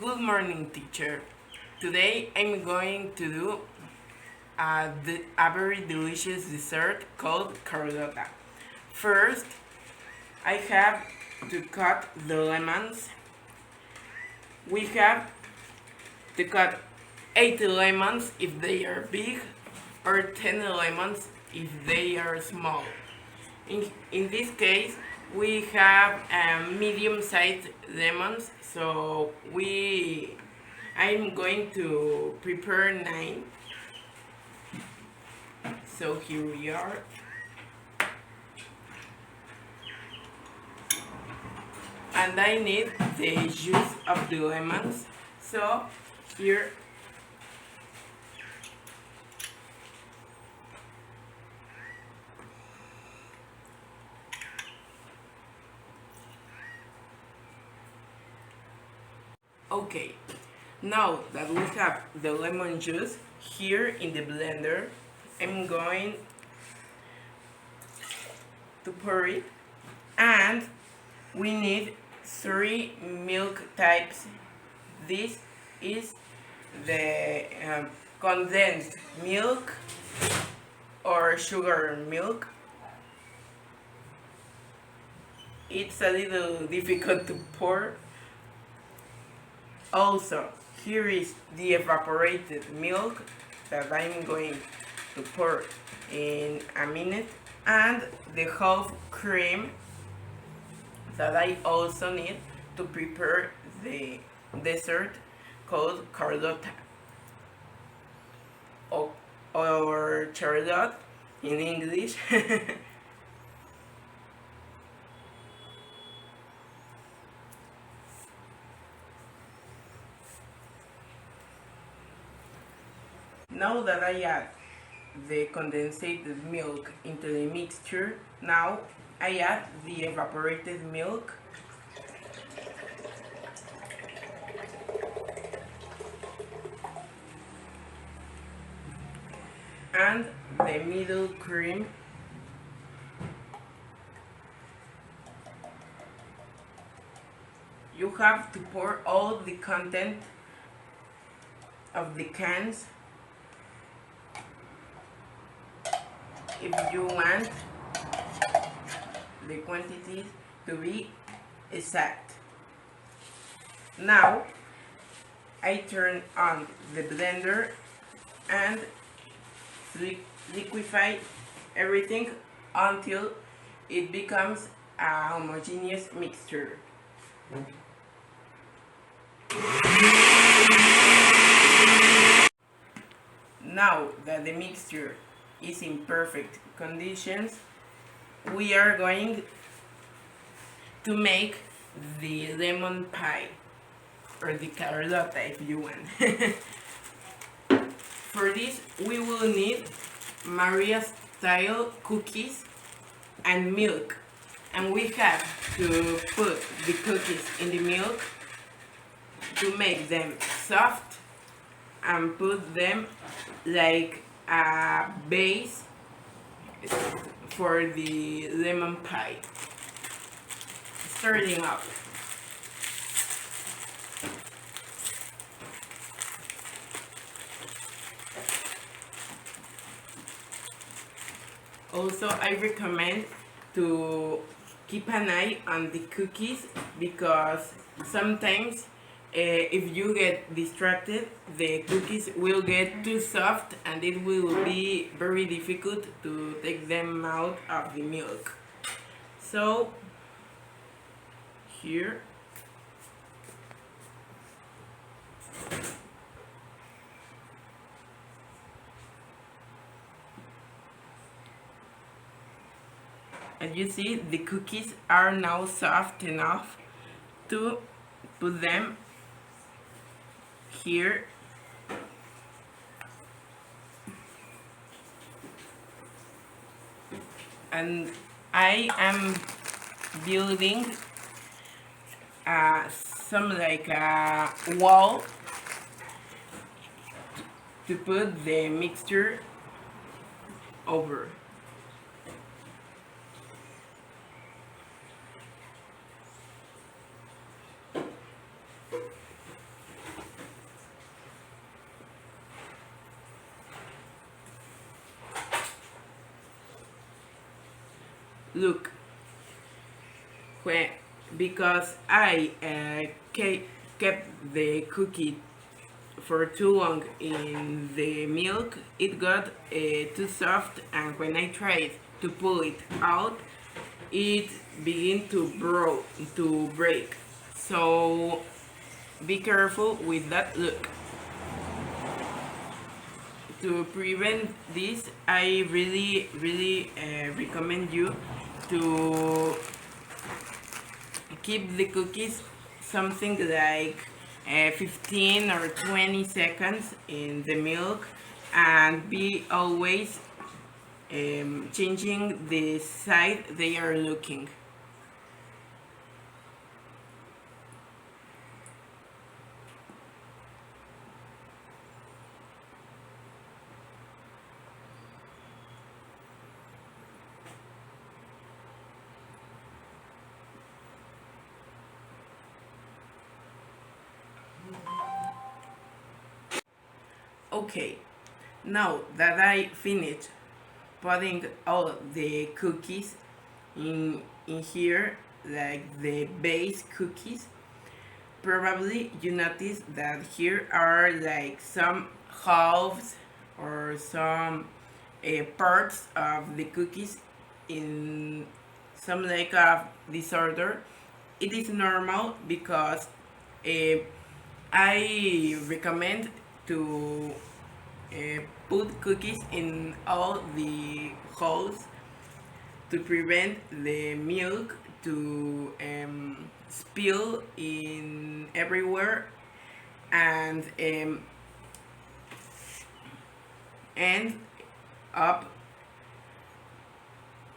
Good morning, teacher. Today I'm going to do a very delicious dessert called Carlotta. First, I have to cut the lemons. We have to cut 8 lemons if they are big, or 10 lemons if they are small. In this case, we have medium-sized lemons, so I'm going to prepare 9. So here we are. And I need the juice of the lemons. So here okay, now that we have the lemon juice here in the blender, I'm going to pour it, and we need 3 milk types. This is the condensed milk or sugar milk. It's a little difficult to pour. Also, here is the evaporated milk that I'm going to pour in a minute, and the half cream that I also need to prepare the dessert called Carlotta or Charlotte in English. Now that I add the condensed milk into the mixture, now I add the evaporated milk and the middle cream. You have to pour all the content of the cans if you want the quantities to be exact. Now I turn on the blender and liquefy everything until it becomes a homogeneous mixture. Now that the mixture is in perfect conditions, we are going to make the lemon pie, or the Carlotta if you want. For this, we will need Maria style cookies and milk, and we have to put the cookies in the milk to make them soft and put them like a base for the lemon pie. Starting up. Also, I recommend to keep an eye on the cookies, because sometimes if you get distracted, the cookies will get too soft and it will be very difficult to take them out of the milk. So here as you see, the cookies are now soft enough to put them here. And I am building some like a wall to put the mixture over. look, when, because I kept the cookie for too long in the milk, it got too soft, and when I tried to pull it out, it began to break. So be careful with that. Look, to prevent this, I really recommend you to keep the cookies something like 15 or 20 seconds in the milk, and be always changing the side they are looking. Okay, now that I finished putting all the cookies in here, like the base cookies, probably you notice that here are like some halves or some parts of the cookies in some like of disorder. It is normal because uh, I recommend to put cookies in all the holes to prevent the milk to spill in everywhere, and end up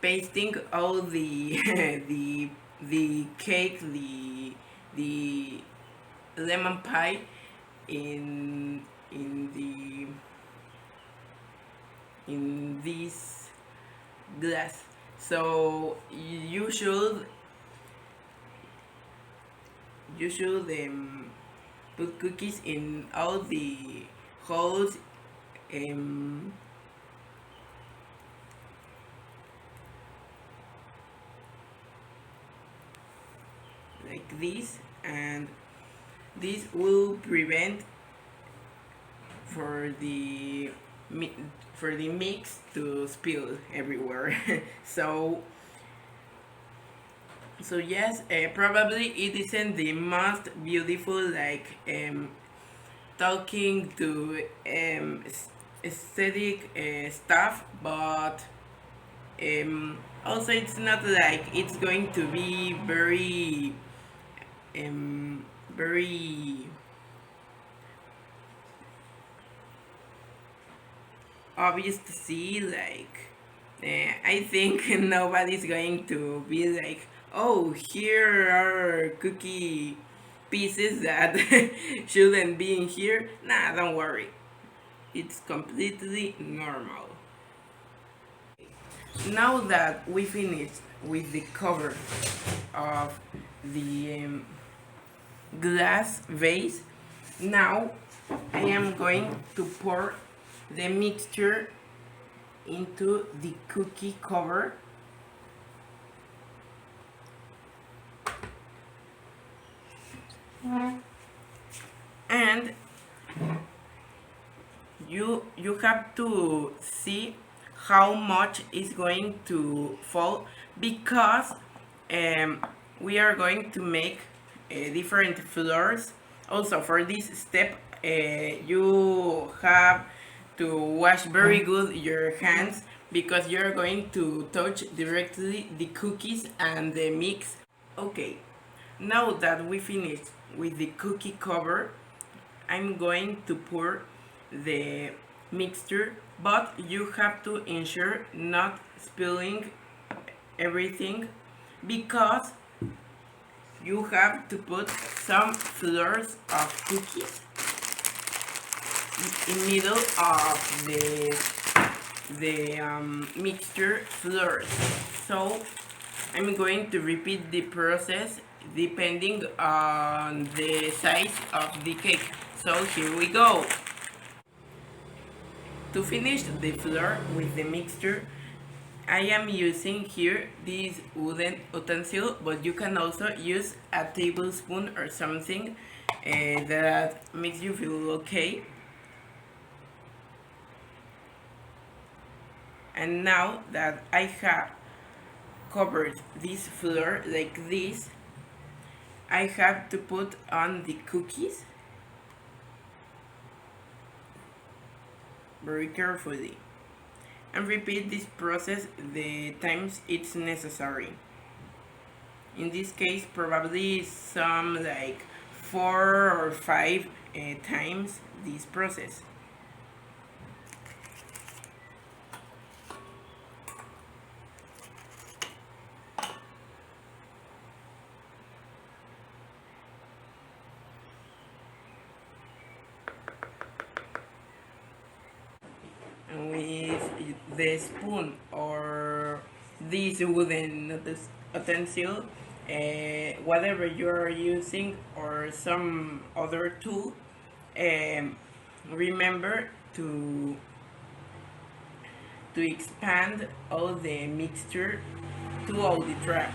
pasting all the the cake, the lemon pie in the in this glass. So you should put cookies in all the holes, um, like this, and this will prevent for the for the mix to spill everywhere. so so yes, probably it isn't the most beautiful, like talking to aesthetic stuff, but also it's not like it's going to be very obvious to see. Like I think nobody's going to be like, oh, here are cookie pieces that shouldn't be in here. Nah, don't worry, it's completely normal. Now that we finished with the cover of the glass vase, now I am going to pour the mixture into the cookie cover, and you have to see how much is going to fall, because we are going to make different floors. Also, for this step, you have to wash very good your hands, because you're going to touch directly the cookies and the mix. Okay, now that we finished with the cookie cover, I'm going to pour the mixture, but you have to ensure not spilling everything, because you have to put some floors of cookies in middle of the mixture floors. So I'm going to repeat the process depending on the size of the cake. So here we go. To finish the flour with the mixture, I am using here this wooden utensil, but you can also use a tablespoon or something that makes you feel okay. And now that I have covered this floor like this, I have to put on the cookies very carefully and repeat this process the times it's necessary. In this case, probably some like 4 or 5 times this process. And with the spoon or this wooden utensil, whatever you are using or some other tool, remember to expand all the mixture to all the track.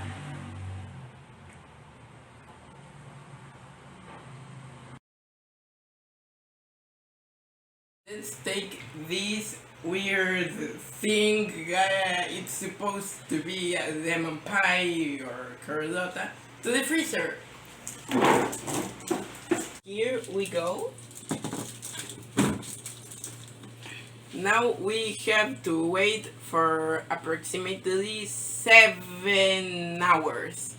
Let's take this weird thing, it's supposed to be a lemon pie or Carlotta, to the freezer. Here we go. Now we have to wait for approximately 7 hours.